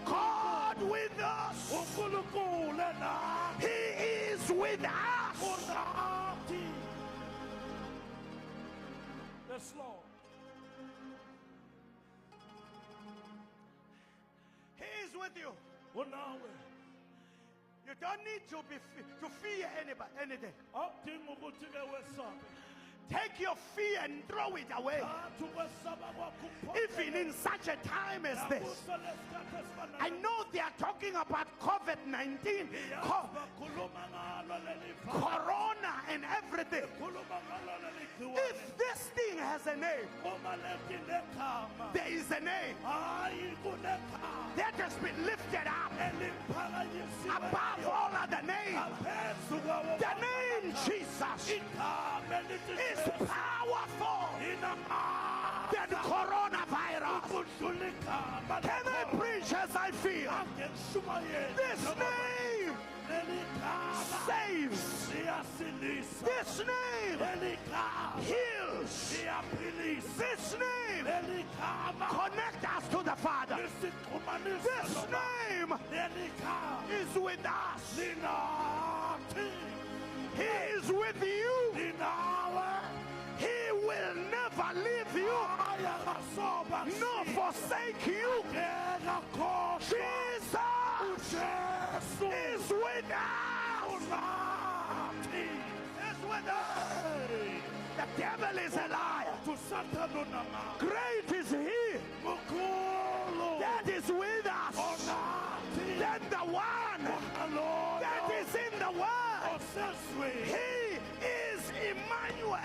God with us. He is with us. Yes, Lord. He is with you. Unawe. You don't need to fear anything. Awudingi ukuthi ke wesabe. Take your fear and throw it away. Thatha ukwesaba kwakho Even in such a time as this. I know they are talking about COVID-19, Corona and everything. If this thing has a name, there is a name that has been lifted up above all other names. The name Jesus is powerful than coronavirus. Can I preach as I feel? This name saves. This name heals. This name connects us to the Father. This name is with us. He is with you. He will never leave you nor forsake you. Jesus is with us. Is with us. The devil is a liar. Great is he that is with us than the one that is in the world. He is Emmanuel.